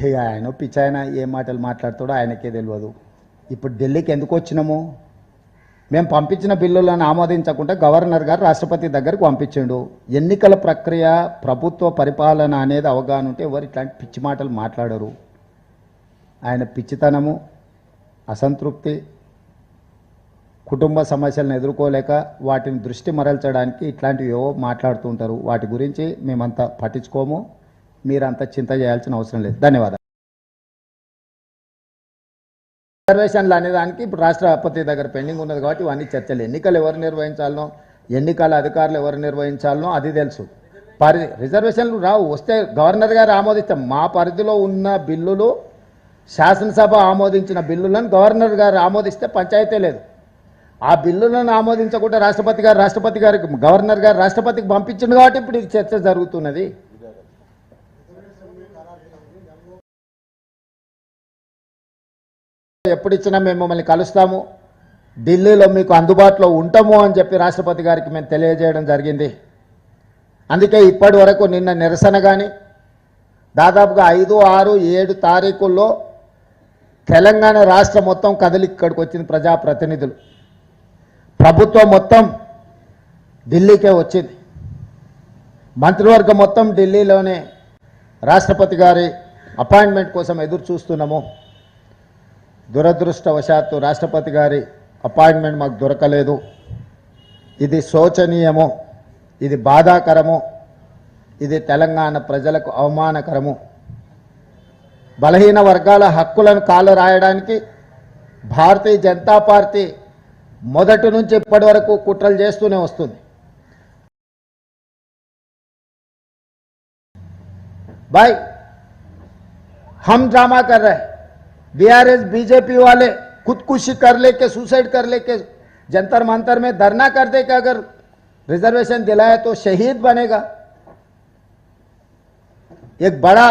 ఇక ఆయన పిచ్చాయన ఏ మాటలు మాట్లాడుతాడో ఆయనకే తెలియదు. ఇప్పుడు ఢిల్లీకి ఎందుకు వచ్చినాము? మేము పంపించిన బిల్లులను ఆమోదించకుండా గవర్నర్ గారు రాష్ట్రపతి దగ్గరకు పంపించిండు. ఎన్నికల ప్రక్రియ, ప్రభుత్వ పరిపాలన అనేది అవగాహన ఉంటే ఎవరు ఇట్లాంటి పిచ్చి మాటలు మాట్లాడరు. ఆయన పిచ్చితనము, అసంతృప్తి, కుటుంబ సమస్యలను ఎదుర్కోలేక వాటిని దృష్టి మరల్చడానికి ఇట్లాంటివి ఏవో మాట్లాడుతూ ఉంటారు. వాటి గురించి మేమంతా పట్టించుకోము. మీరంతా చింత చేయాల్సిన అవసరం లేదు. ధన్యవాదాలు. రిజర్వేషన్లు అనేదానికి ఇప్పుడు రాష్ట్రపతి దగ్గర పెండింగ్ ఉన్నది కాబట్టి ఇవన్నీ చర్చలు. ఎన్నికలు ఎవరు నిర్వహించాలనో, ఎన్నికల అధికారులు ఎవరు నిర్వహించాలనో అది తెలుసు. రిజర్వేషన్లు రావు, వస్తే గవర్నర్ గారు ఆమోదిస్తాం. మా పరిధిలో ఉన్న బిల్లులు, శాసనసభ ఆమోదించిన బిల్లులను గవర్నర్ గారు ఆమోదిస్తే పంచాయతీ లేదు. ఆ బిల్లులను ఆమోదించకుండా రాష్ట్రపతి గారికి గవర్నర్ గారు రాష్ట్రపతికి పంపించింది కాబట్టి ఇప్పుడు ఇది చర్చ జరుగుతున్నది. ఎప్పుడు ఇచ్చినా మేము మిమ్మల్ని కలుస్తాము, ఢిల్లీలో మీకు అందుబాటులో ఉంటాము అని చెప్పి రాష్ట్రపతి గారికి మేము తెలియజేయడం జరిగింది. అందుకే ఇప్పటి వరకు నిన్న నిరసన కానీ దాదాపుగా 5, 6, 7 తారీఖుల్లో తెలంగాణ రాష్ట్రం మొత్తం కదిలి ఇక్కడికి వచ్చింది. ప్రజాప్రతినిధులు, ప్రభుత్వం మొత్తం ఢిల్లీకే వచ్చింది. మంత్రివర్గం మొత్తం ఢిల్లీలోనే రాష్ట్రపతి గారి అపాయింట్మెంట్ కోసం ఎదురు చూస్తున్నాము. దురదృష్టవశాత్తు రాష్ట్రపతి గారి అపాయింట్మెంట్ మాకు దొరకలేదు. ఇది శోచనీయము, ఇది బాధాకరము, ఇది తెలంగాణ ప్రజలకు అవమానకరము. బలహీన వర్గాల హక్కులను కాలు రాయడానికి భారతీయ జనతా పార్టీ మొదటి నుంచి ఇప్పటి వరకు కుట్రలు చేస్తూనే వస్తుంది. भाई हम ड्रामा कर रहे हैं, बीआरएस बीजेपी वाले खुदकुशी कर लेके, सुसाइड कर लेके जंतर मंतर में धरना कर दे कि अगर रिजर्वेशन दिलाए तो शहीद बनेगा। एक बड़ा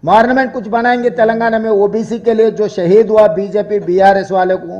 मॉर्नमेंट कुछ बनाएंगे तेलंगाना में ओबीसी के लिए, जो शहीद हुआ बीजेपी बीआरएस वाले को